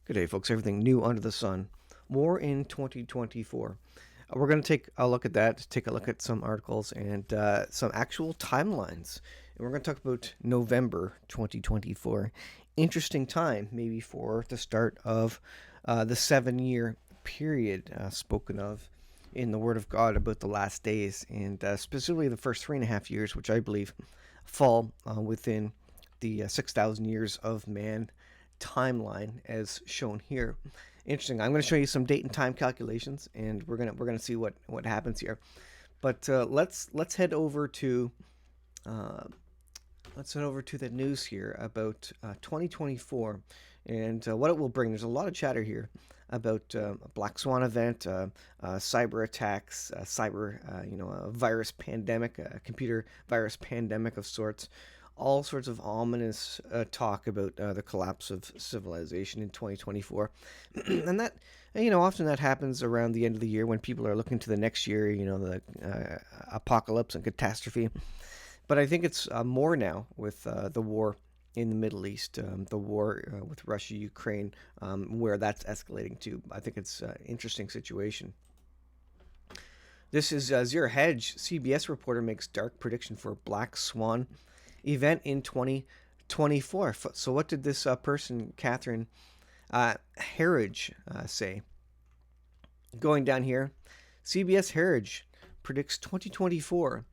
Good day, folks. Everything new under the sun. War in 2024. We're going to take a look at that, take a look at some articles and some actual timelines. And we're going to talk about November 2024. Interesting time, maybe for the start of the 7 year period spoken of in the Word of God about the last days, and specifically the first 3.5 years, which I believe fall within the 6,000 years of man timeline as shown here. Interesting. I'm going to show you some date and time calculations, and we're gonna see what happens here. But let's head over to the news here about 2024 and what it will bring. There's a lot of chatter here about a black swan event, cyber attacks, a virus pandemic, a computer virus pandemic of sorts. All sorts of ominous talk about the collapse of civilization in 2024, and that often that happens around the end of the year when people are looking to the next year. The apocalypse and catastrophe. But I think it's more now with the war in the Middle East, the war with Russia, Ukraine, where that's escalating to. I think it's an interesting situation. This is Zero Hedge. CBS reporter makes dark prediction for Black Swan event in 2024. So what did this person, Catherine Herridge, say? Going down here, CBS Herridge predicts 2024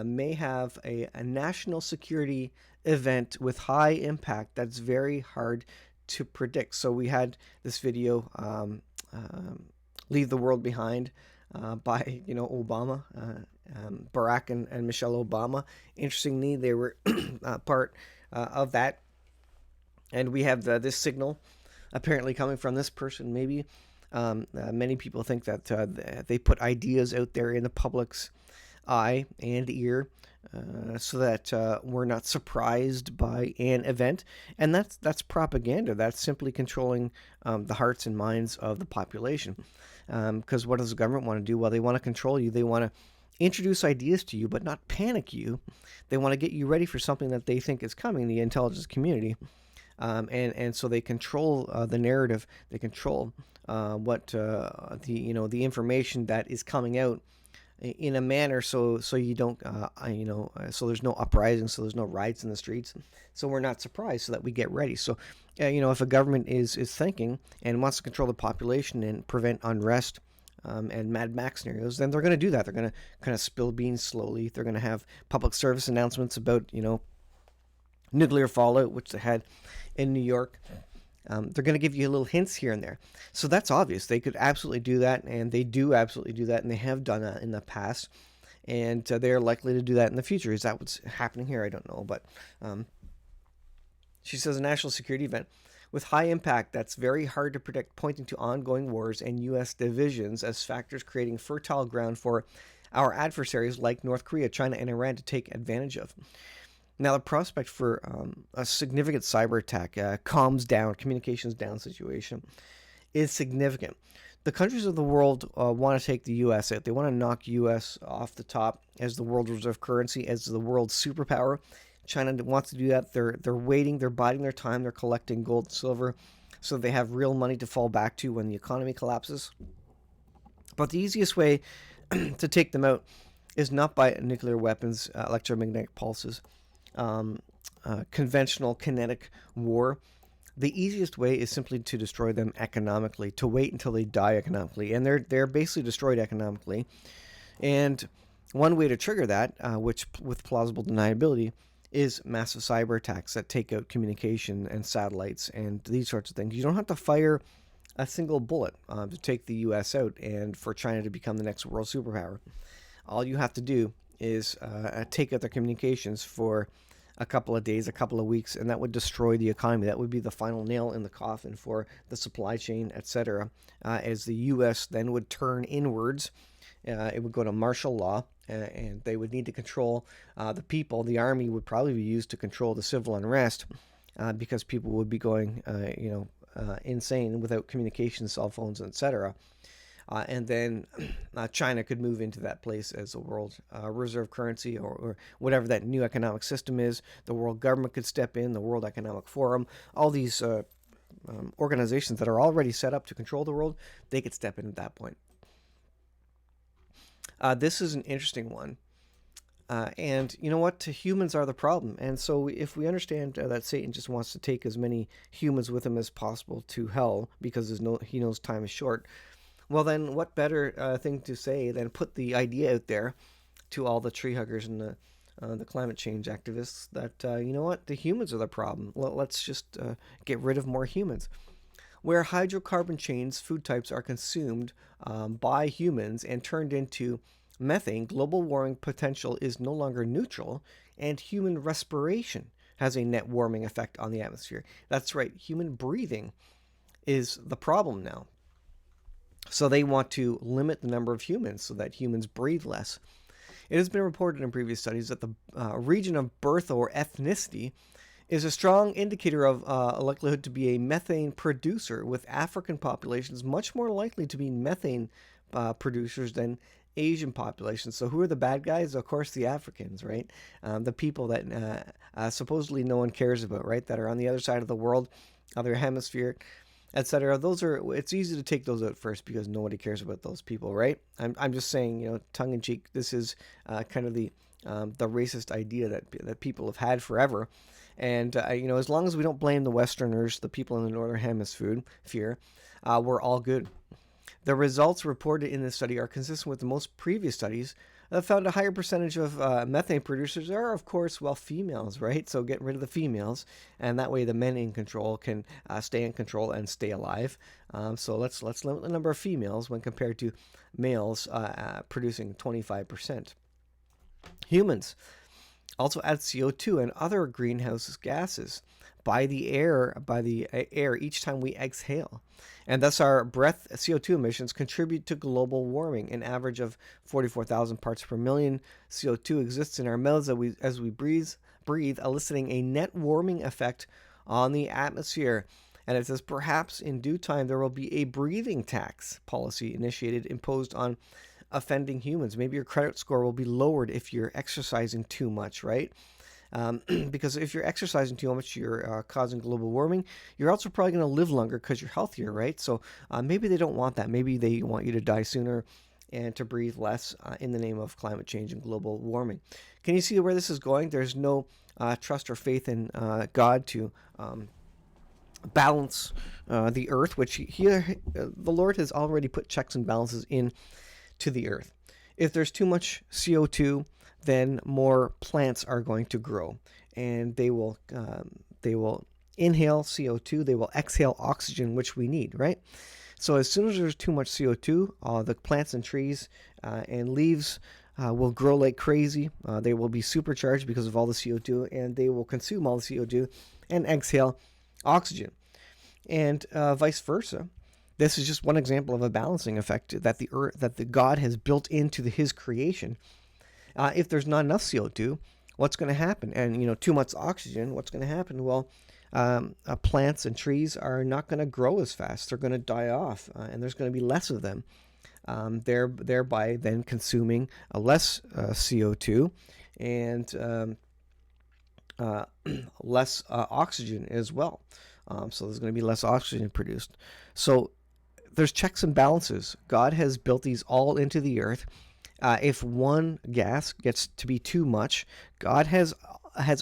may have a national security event with high impact that's very hard to predict. So we had this video, Leave the World Behind, by Obama, Barack and Michelle Obama. Interestingly, they were part of that, and we have this signal apparently coming from this person. Maybe many people think that they put ideas out there in the public's eye and ear, so that we're not surprised by an event, and that's propaganda. That's simply controlling the hearts and minds of the population. Because what does the government want to do? Well, they want to control you. They want to introduce ideas to you, but not panic you. They want to get you ready for something that they think is coming. The intelligence community, and so they control the narrative. They control what the information that is coming out in a manner so you don't so there's no uprising, so there's no riots in the streets, so we're not surprised, so that we get ready. So if a government is thinking and wants to control the population and prevent unrest and Mad Max scenarios, then they're going to do that. They're going to kind of spill beans slowly. They're going to have public service announcements about nuclear fallout, which they had in New York. They're going to give you little hints here and there. So that's obvious. They could absolutely do that, and they do absolutely do that, and they have done that in the past, and they're likely to do that in the future. Is that what's happening here? I don't know, but she says a national security event with high impact that's very hard to predict, pointing to ongoing wars and U.S. divisions as factors creating fertile ground for our adversaries like North Korea, China, and Iran to take advantage of. Now, the prospect for a significant cyber attack, comms down, communications down situation is significant. The countries of the world want to take the U.S. out. They want to knock U.S. off the top as the world reserve currency, as the world superpower. China wants to do that. They're waiting. They're biding their time. They're collecting gold and silver so they have real money to fall back to when the economy collapses. But the easiest way to take them out is not by nuclear weapons, electromagnetic pulses, conventional kinetic war. The easiest way is simply to destroy them economically, to wait until they die economically, and they're basically destroyed economically. And one way to trigger that, which with plausible deniability, is massive cyber attacks that take out communication and satellites and these sorts of things. You don't have to fire a single bullet to take the U.S. out and for China to become the next world superpower. All you have to do is take out their communications for a couple of days, a couple of weeks, and that would destroy the economy. That would be the final nail in the coffin for the supply chain, etc. As the U.S. then would turn inwards, it would go to martial law, and they would need to control the people. The army would probably be used to control the civil unrest because people would be going, insane without communication, cell phones, etc. And then China could move into that place as a world reserve currency, or whatever that new economic system is. The world government could step in, the World Economic Forum, all these organizations that are already set up to control the world, they could step in at that point. This is an interesting one. And you know what? Humans are the problem. And so, if we understand that Satan just wants to take as many humans with him as possible to hell because he knows time is short, well, then what better thing to say than put the idea out there to all the tree huggers and the climate change activists that, you know what? The humans are the problem. Let's just get rid of more humans. Where hydrocarbon chains, food types, are consumed by humans and turned into methane, global warming potential is no longer neutral, and human respiration has a net warming effect on the atmosphere. That's right, human breathing is the problem now. So they want to limit the number of humans so that humans breathe less. It has been reported in previous studies that the region of birth or ethnicity is a strong indicator of a likelihood to be a methane producer, with African populations much more likely to be methane producers than Asian populations. So who are the bad guys? Of course, the Africans, right? The people that supposedly no one cares about, right? That are on the other side of the world, other hemisphere, etc. Those are. It's easy to take those out first because nobody cares about those people, right? I'm just saying, tongue in cheek. This is kind of the racist idea that people have had forever. And, as long as we don't blame the Westerners, the people in the Northern Hemisphere, we're all good. The results reported in this study are consistent with the most previous studies that found a higher percentage of methane producers are, of course, females, right? So get rid of the females, and that way the men in control can stay in control and stay alive. So let's limit the number of females when compared to males producing 25%. Humans also add CO2 and other greenhouse gases by the air each time we exhale. And thus our breath CO2 emissions contribute to global warming. An average of 44,000 parts per million CO2 exists in our mouths as we breathe, eliciting a net warming effect on the atmosphere. And it says perhaps in due time there will be a breathing tax policy imposed on offending humans. Maybe your credit score will be lowered if you're exercising too much, right? Because if you're exercising too much, you're causing global warming. You're also probably going to live longer because you're healthier, right? So maybe they don't want that. Maybe they want you to die sooner and to breathe less in the name of climate change and global warming. Can you see where this is going? There's no trust or faith in God to balance the earth, which the Lord has already put checks and balances in to the earth. If there's too much CO2, then more plants are going to grow, and they will inhale CO2, they will exhale oxygen, which we need, right? So as soon as there's too much CO2, the plants and trees and leaves will grow like crazy. They will be supercharged because of all the CO2, and they will consume all the CO2 and exhale oxygen, and vice versa. This is just one example of a balancing effect that the God has built into his creation. If there's not enough CO2, what's going to happen? And too much oxygen, what's going to happen? Well, plants and trees are not going to grow as fast. They're going to die off, and there's going to be less of them. Thereby then consuming less CO2 and less oxygen as well. So there's going to be less oxygen produced. So there's checks and balances. God has built these all into the earth. If one gas gets to be too much, God has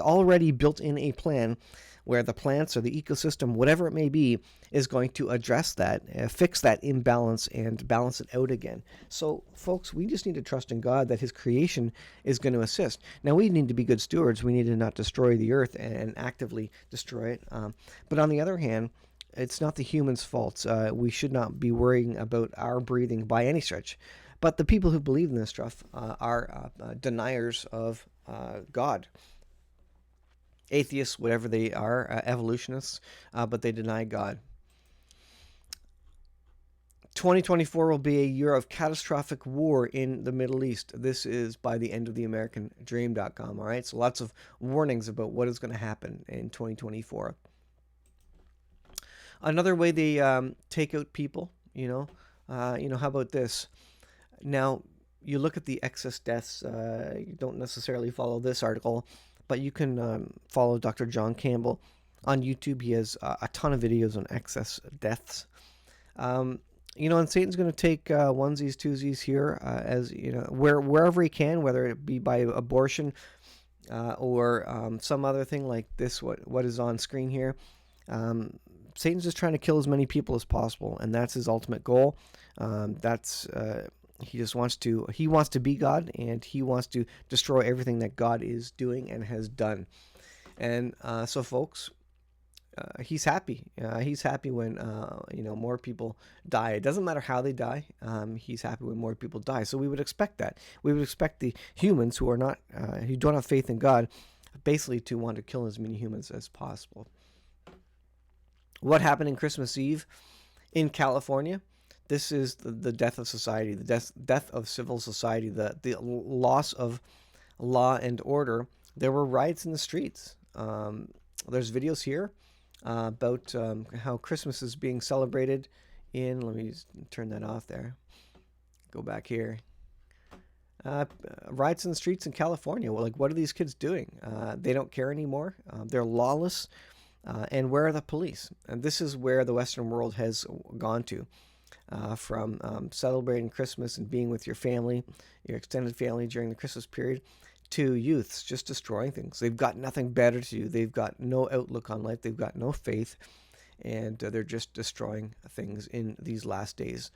already built in a plan where the plants or the ecosystem, whatever it may be, is going to address that, fix that imbalance, and balance it out again. So, folks, we just need to trust in God that his creation is going to assist. Now, we need to be good stewards. We need to not destroy the earth and actively destroy it. But on the other hand, it's not the human's fault. We should not be worrying about our breathing by any stretch. But the people who believe in this stuff are deniers of God. Atheists, whatever they are, evolutionists, but they deny God. 2024 will be a year of catastrophic war in the Middle East. This is by the end of the American Dream.com. All right, so lots of warnings about what is going to happen in 2024. Another way they take out people, how about this? Now, you look at the excess deaths. You don't necessarily follow this article, but you can follow Dr. John Campbell on YouTube. He has a ton of videos on excess deaths. Um, and Satan's going to take onesies, twosies here, as wherever he can, whether it be by abortion or some other thing like this. What is on screen here? Satan's just trying to kill as many people as possible, and that's his ultimate goal. That's he wants to be God, and he wants to destroy everything that God is doing and has done. And so, folks, he's happy. He's happy when more people die. It doesn't matter how they die. He's happy when more people die. So we would expect that. We would expect the humans who are not who don't have faith in God, basically to want to kill as many humans as possible. What happened in Christmas Eve in California? This is the death of society, the death of civil society, the loss of law and order. There were riots in the streets. There's videos here about how Christmas is being celebrated in. Let me just turn that off there. Go back here. Riots in the streets in California. Well, like, what are these kids doing? They don't care anymore. They're lawless. And where are the police? And this is where the Western world has gone to. From celebrating Christmas and being with your family, your extended family during the Christmas period, to youths just destroying things. They've got nothing better to do. They've got no outlook on life. They've got no faith, and they're just destroying things in these last days.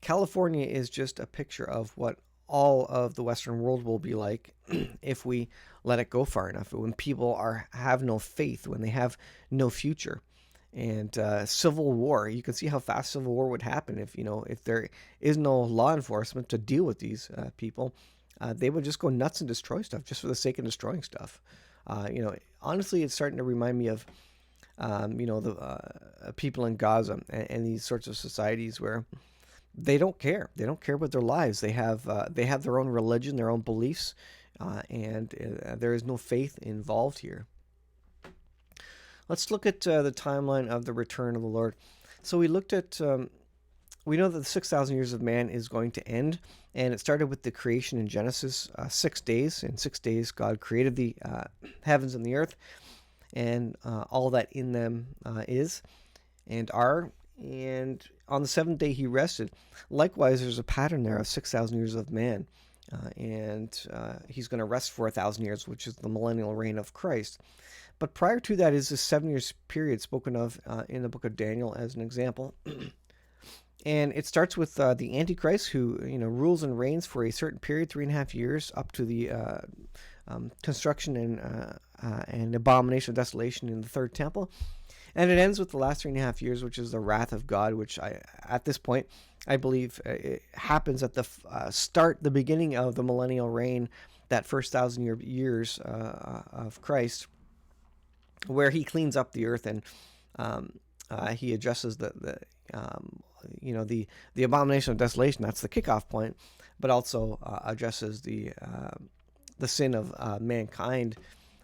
California is just a picture of what all of the Western world will be like if we let it go far enough. When people have no faith, when they have no future. And civil war, you can see how fast civil war would happen if there is no law enforcement to deal with these people. They would just go nuts and destroy stuff just for the sake of destroying stuff. Honestly, it's starting to remind me of the people in Gaza and these sorts of societies where they don't care. They don't care about their lives. They have their own religion, their own beliefs, and there is no faith involved here. Let's look at the timeline of the return of the Lord. So we looked at, we know that the 6,000 years of man is going to end, and it started with the creation in Genesis, 6 days. In 6 days, God created the heavens and the earth, and all that in them is and are. And on the seventh day, he rested. Likewise, there's a pattern there of 6,000 years of man. And he's going to rest for 1,000 years, which is the millennial reign of Christ. But prior to that is this 7 years period spoken of in the book of Daniel as an example. And it starts with the Antichrist, who rules and reigns for a certain period, 3.5 years, up to the construction and abomination of desolation in the third temple. And it ends with the last 3.5 years, which is the wrath of God, which at this point, I believe it happens at the beginning of the millennial reign, that first 1,000 years of Christ, where he cleans up the earth and he addresses the abomination of desolation. That's the kickoff point, but also addresses the sin of mankind,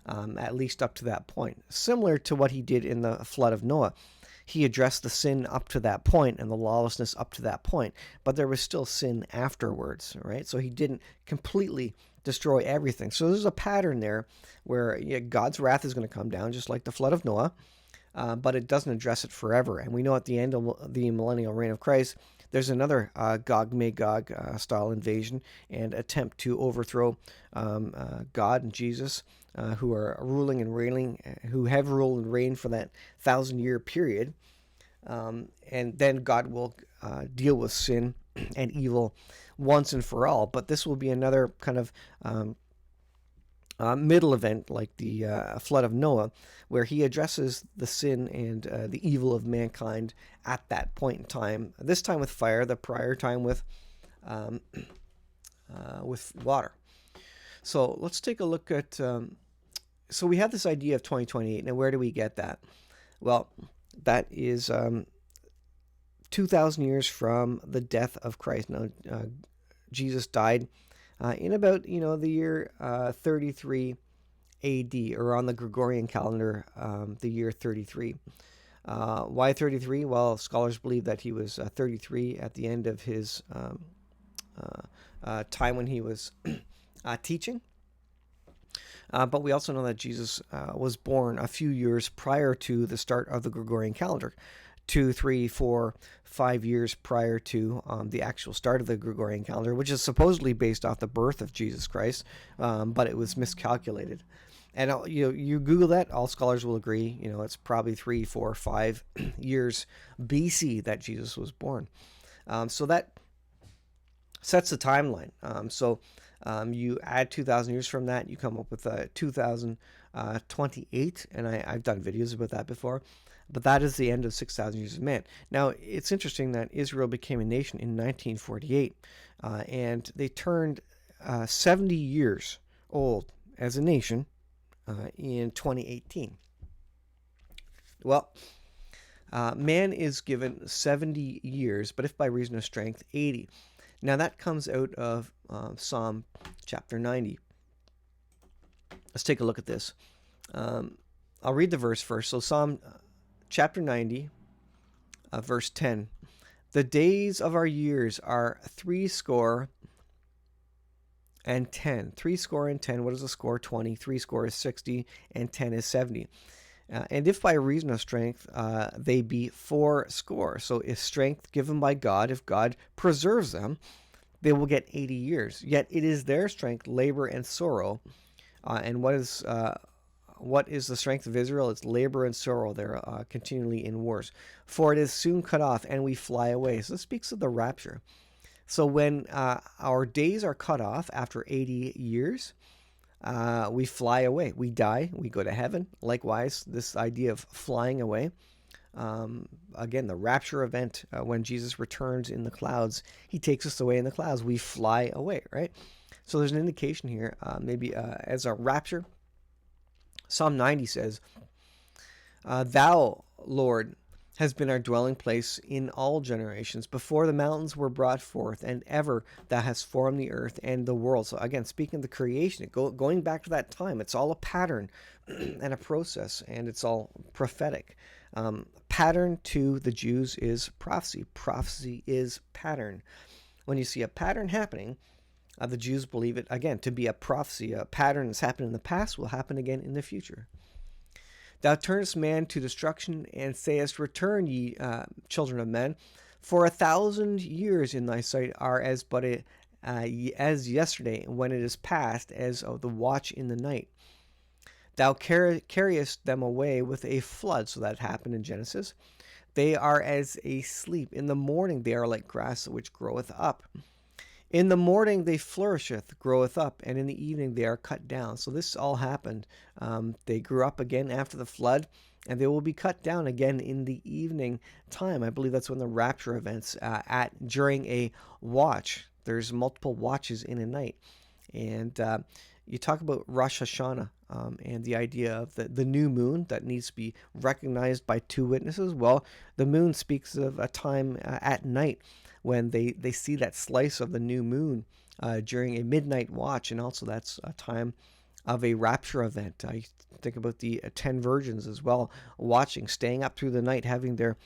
at least up to that point. Similar to what he did in the flood of Noah. He addressed the sin up to that point and the lawlessness up to that point, but there was still sin afterwards, right? So he didn't completely destroy everything. So there's a pattern there where God's wrath is going to come down, just like the flood of Noah, but it doesn't address it forever. And we know at the end of the millennial reign of Christ, there's another Gog-Magog style invasion and attempt to overthrow God and Jesus, who are ruling and reigning, who have ruled and reigned for that 1,000-year period. And then God will deal with sin and evil once and for all. But this will be another kind of middle event, like the flood of Noah, where he addresses the sin and the evil of mankind at that point in time. This time with fire, the prior time with water. So let's take a look at. So we have this idea of 2028. Now, where do we get that? Well, that is 2,000 years from the death of Christ. Now, Jesus died in about the year 33 A.D. or on the Gregorian calendar, the year 33. Why 33? Well, scholars believe that he was 33 at the end of his time when he was teaching. But we also know that Jesus was born a few years prior to the start of the Gregorian calendar, 2, 3, 4, 5 years prior to the actual start of the Gregorian calendar, which is supposedly based off the birth of Jesus Christ, but it was miscalculated. And you Google that, all scholars will agree. It's probably 3, 4, 5 years BC that Jesus was born. So that sets the timeline. You add 2,000 years from that, you come up with 2028, and I've done videos about that before. But that is the end of 6,000 years of man. Now, it's interesting that Israel became a nation in 1948, and they turned 70 years old as a nation in 2018. Well, man is given 70 years, but if by reason of strength, 80. Now that comes out of Psalm chapter 90. Let's take a look at this. I'll read the verse first. So Psalm chapter 90, verse 10. The days of our years are 60 and 10. 60 and 10. What is a score? 20. 60 is 60, and 10 is 70. And if by reason of strength they be 80. So if strength given by God, if God preserves them, they will get 80 years. Yet it is their strength, labor, and sorrow. And what is the strength of Israel? It's labor and sorrow. They're continually in wars. For it is soon cut off, and we fly away. So this speaks of the rapture. So when our days are cut off after 80 years, we fly away. We die. We go to heaven. Likewise, this idea of flying away. Again, the rapture event, when Jesus returns in the clouds, he takes us away in the clouds. We fly away, right? So there's an indication here, maybe as a rapture. Psalm 90 says, Thou, Lord, has been our dwelling place in all generations, before the mountains were brought forth, and ever thou hast formed the earth and the world. So again, speaking of the creation, going back to that time, it's all a pattern and a process, and it's all prophetic. Pattern to the Jews is prophecy. Prophecy is pattern. When you see a pattern happening, the Jews believe it, again, to be a prophecy. A pattern that's happened in the past will happen again in the future. Thou turnest man to destruction, and sayest, Return, ye children of men. For 1,000 years in thy sight are as yesterday, when it is past, as of the watch in the night. Thou carriest them away with a flood. So that happened in Genesis. They are as a sleep. In the morning they are like grass which groweth up. In the morning they flourisheth, groweth up, and in the evening they are cut down. So this all happened. They grew up again after the flood, and they will be cut down again in the evening time. I believe that's when the rapture events during a watch. There's multiple watches in a night. And you talk about Rosh Hashanah and the idea of the new moon that needs to be recognized by two witnesses. Well, the moon speaks of a time at night when they see that slice of the new moon during a midnight watch, and also that's a time of a rapture event. I think about the 10 virgins as well, watching, staying up through the night, having their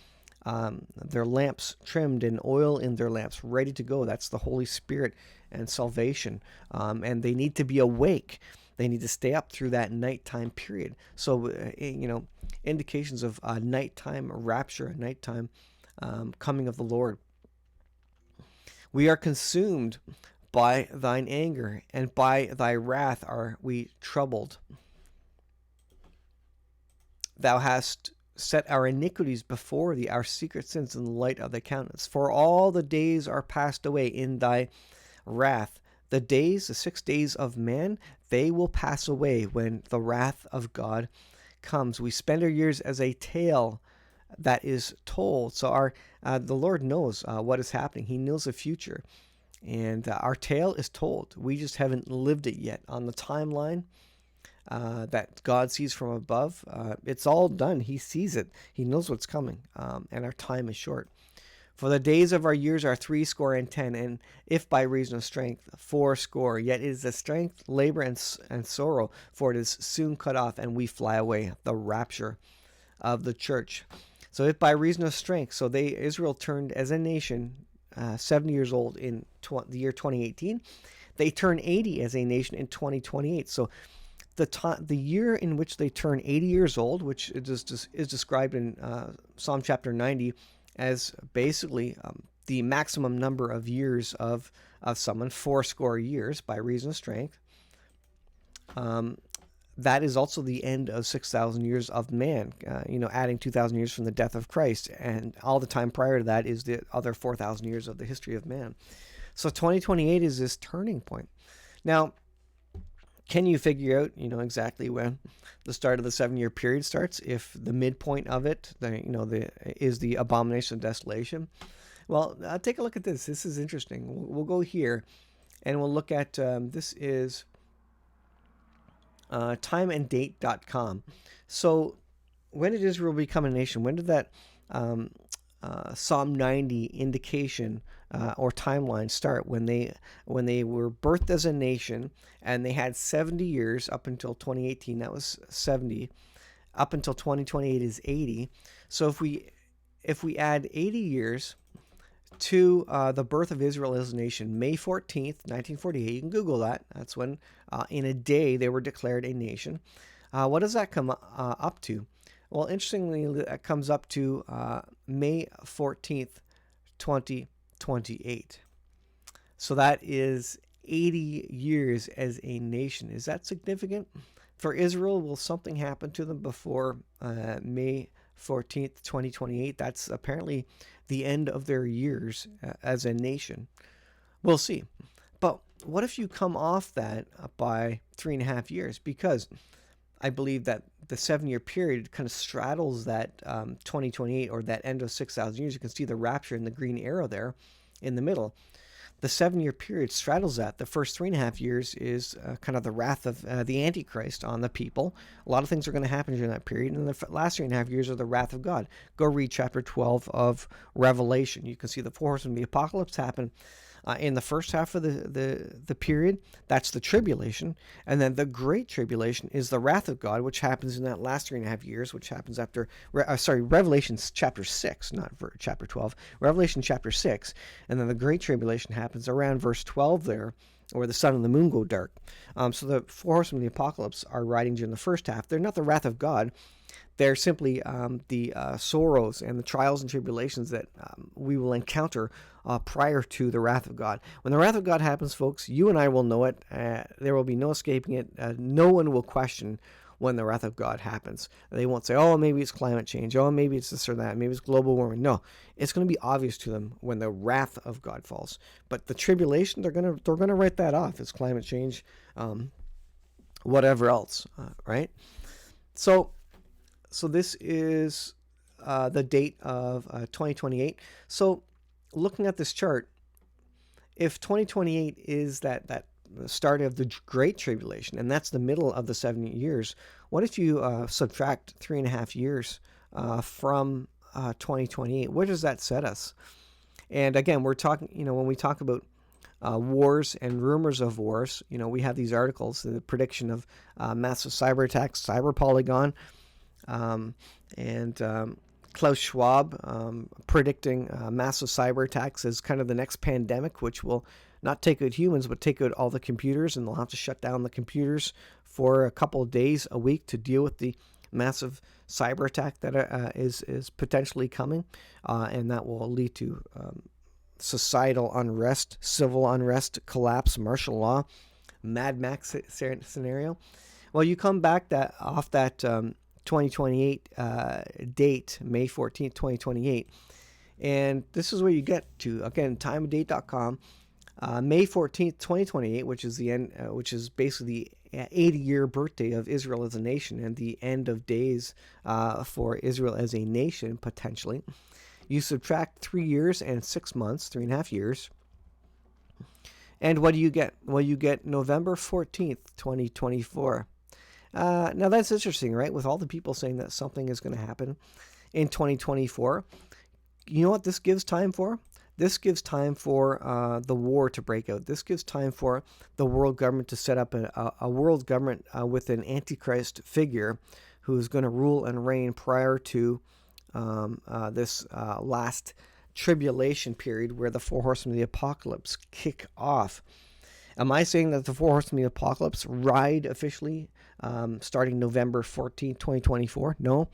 lamps trimmed and oil in their lamps, ready to go. That's the Holy Spirit and salvation, and they need to be awake. They need to stay up through that nighttime period. So, indications of nighttime rapture, nighttime coming of the Lord. We are consumed by thine anger, and by thy wrath are we troubled. Thou hast set our iniquities before thee, our secret sins in the light of thy countenance. For all the days are passed away in thy wrath. The 6 days of man, they will pass away when the wrath of God comes. We spend our years as a tale that is told. So the Lord knows what is happening. He knows the future. And our tale is told. We just haven't lived it yet. On the timeline that God sees from above, it's all done. He sees it. He knows what's coming. And our time is short. For the days of our years are 80 and 10, and if by reason of strength, 80. Yet it is the strength, labor, and sorrow, for it is soon cut off, and we fly away. The rapture of the church. So if by reason of strength, so Israel turned as a nation 70 years old in the year 2018. They turn 80 as a nation in 2028. So the year in which they turn 80 years old, which is described in Psalm chapter 90 as basically the maximum number of years of someone, 80 years by reason of strength. That is also the end of 6,000 years of man, adding 2,000 years from the death of Christ. And all the time prior to that is the other 4,000 years of the history of man. So 2028 is this turning point. Now, can you figure out, exactly when the start of the 7-year period starts? If the midpoint of it, is the abomination of desolation? Well, take a look at this. This is interesting. We'll go here, and we'll look at this is timeanddate.com. So, when did Israel become a nation? When did that Psalm 90 indication or timeline start? When they were birthed as a nation, and they had 70 years up until 2018. That was 70. Up until 2028 is 80. So if we add 80 years to the birth of Israel as a nation, May 14th, 1948. You can Google that. That's when, in a day, they were declared a nation. What does that come up to? Well, interestingly, that comes up to May 14th, 2028. So that is 80 years as a nation. Is that significant? For Israel, will something happen to them before May 14th, 2028? That's apparently the end of their years as a nation. We'll see. But what if you come off that by 3.5 years? Because I believe that the 7-year period kind of straddles that 2028 or that end of 6,000 years. You can see the rapture in the green arrow there in the middle. The 7-year period straddles that. The first 3.5 years is kind of the wrath of the Antichrist on the people. A lot of things are going to happen during that period. And the last 3.5 years are the wrath of God. Go read chapter 12 of Revelation. You can see the 4 horsemen of the apocalypse happen in the first half of the period. That's the tribulation. And then the great tribulation is the wrath of God, which happens in that last 3.5 years, which happens after, Revelation chapter 6, not chapter 12, Revelation chapter 6. And then the great tribulation happens around verse 12 there, where the sun and the moon go dark. So the 4 horsemen of the apocalypse are riding during the first half. They're not the wrath of God. They're simply the sorrows and the trials and tribulations that we will encounter prior to the wrath of God. When the wrath of God happens, folks, you and I will know it. There will be no escaping it. No one will question when the wrath of God happens. They won't say, oh, maybe it's climate change. Oh, maybe it's this or that. Maybe it's global warming. No, it's going to be obvious to them when the wrath of God falls. But the tribulation, they're going to write that off. It's climate change, whatever else, right? So this is the date of 2028. So looking at this chart, if 2028 is that start of the Great Tribulation, and that's the middle of the 7 years, what if you subtract 3.5 years from 2028? Where does that set us? And again, we're talking, when we talk about wars and rumors of wars, we have these articles, the prediction of massive cyber attacks, cyber polygon, and Klaus Schwab predicting massive cyber attacks as kind of the next pandemic, which will not take out humans, but take out all the computers, and they'll have to shut down the computers for a couple of days a week to deal with the massive cyber attack that is potentially coming, and that will lead to societal unrest, civil unrest, collapse, martial law, Mad Max scenario. Well, you come back off that 2028 date, May 14th, 2028, and this is where you get to, again, timeanddate.com. May 14th, 2028, which is the end, which is basically the 80-year birthday of Israel as a nation and the end of days for Israel as a nation, potentially. You subtract 3 years and 6 months, 3.5 years, and what do you get? Well, you get November 14th, 2024. Now, that's interesting, right? With all the people saying that something is going to happen in 2024. You know what this gives time for? This gives time for the war to break out. This gives time for the world government to set up a world government with an antichrist figure who is going to rule and reign prior to this last tribulation period where the 4 horsemen of the apocalypse kick off. Am I saying that the 4 horsemen of the apocalypse ride officially starting November 14th, 2024. No.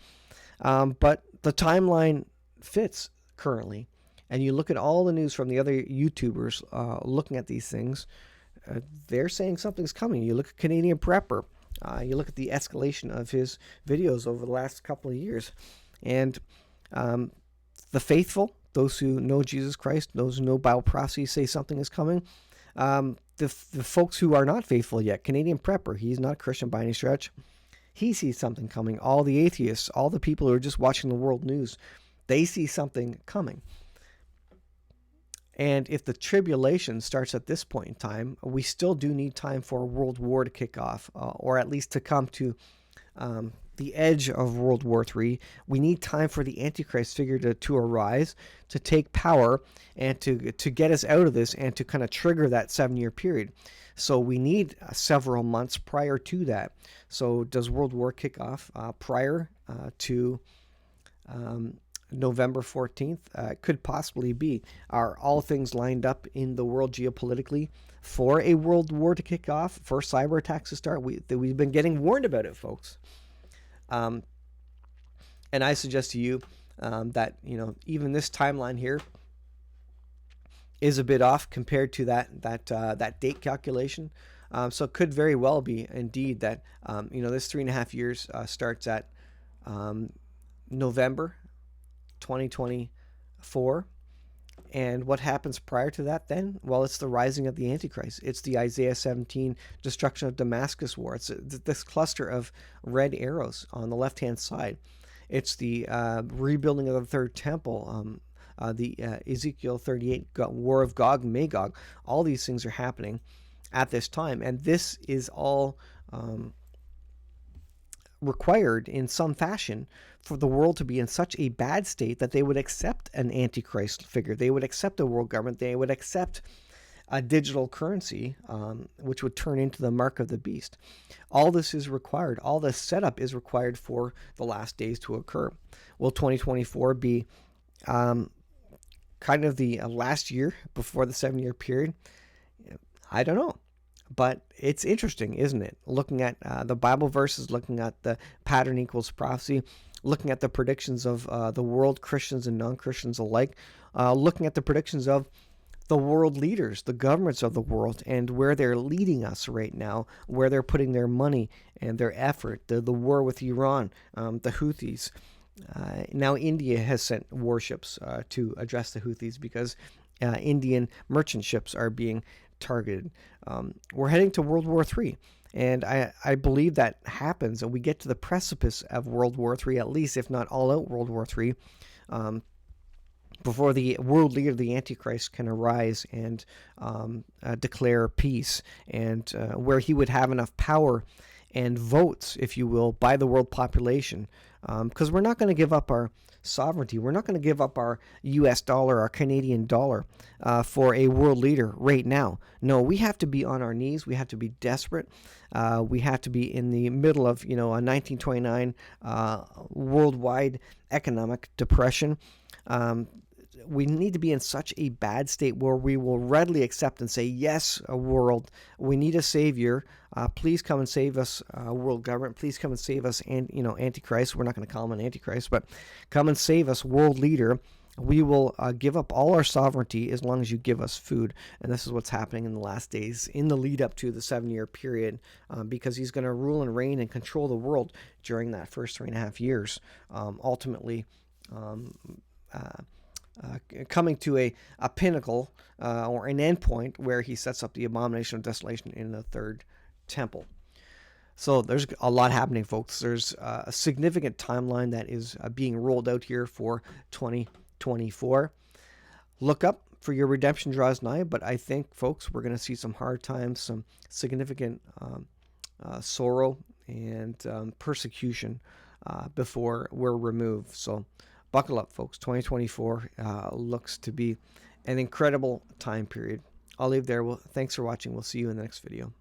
But the timeline fits currently. And you look at all the news from the other YouTubers looking at these things, they're saying something's coming. You look at Canadian Prepper, you look at the escalation of his videos over the last couple of years. And the faithful, those who know Jesus Christ, those who know Bible prophecy, say something is coming. The folks who are not faithful yet, Canadian Prepper, he's not a Christian by any stretch. He sees something coming. All the atheists, all the people who are just watching the world news, they see something coming. And if the tribulation starts at this point in time, we still do need time for a world war to kick off, or at least to come to the edge of World War III. We need time for the Antichrist figure to arise, to take power, and to get us out of this and to kind of trigger that 7-year period. So we need several months prior to that. So does World War kick off prior to November 14th? Could possibly be. Are all things lined up in the world geopolitically for a world war to kick off, for cyber attacks to start? We've been getting warned about it, folks. And I suggest to you that, even this timeline here is a bit off compared to that date calculation. So it could very well be indeed that this 3.5 years starts at November 2024. And what happens prior to that then? Well, it's the rising of the Antichrist. It's the Isaiah 17 destruction of Damascus war. It's this cluster of red arrows on the left-hand side. It's the rebuilding of the third temple, the Ezekiel 38 war of Gog and Magog. All these things are happening at this time. And this is all required in some fashion for the world to be in such a bad state that they would accept an Antichrist figure. They would accept a world government. They would accept a digital currency, which would turn into the mark of the beast. All this is required. All this setup is required for the last days to occur. Will 2024 be kind of the last year before the 7-year period? I don't know. But it's interesting, isn't it? Looking at the Bible verses, looking at the pattern equals prophecy, looking at the predictions of the world, Christians and non-Christians alike, looking at the predictions of the world leaders, the governments of the world, and where they're leading us right now, where they're putting their money and their effort, the war with Iran, the Houthis. Now India has sent warships to address the Houthis because Indian merchant ships are being targeted. We're heading to World War III. And I believe that happens, and we get to the precipice of World War III, at least, if not all out World War III, before the world leader, the Antichrist, can arise and declare peace, and where he would have enough power and votes, if you will, by the world population. Because we're not going to give up our sovereignty. We're not going to give up our US dollar, our Canadian dollar, for a world leader right now. No, we have to be on our knees. We have to be desperate. We have to be in the middle of, a 1929 worldwide economic depression. We need to be in such a bad state where we will readily accept and say, yes, a world, we need a savior. Please come and save us, world government. Please come and save us, and Antichrist. We're not going to call him an Antichrist, but come and save us, world leader. We will give up all our sovereignty as long as you give us food. And this is what's happening in the last days, in the lead up to the 7-year period, because he's going to rule and reign and control the world during that first 3.5 years, ultimately coming to a pinnacle or an end point where he sets up the abomination of desolation in the third temple. So there's a lot happening, folks. There's a significant timeline that is being rolled out here for 2024. Look up, for your redemption draws nigh. But I think, folks, we're going to see some hard times, some significant sorrow and persecution before we're removed. So buckle up, folks. 2024 looks to be an incredible time period. I'll leave there. Well, thanks for watching. We'll see you in the next video.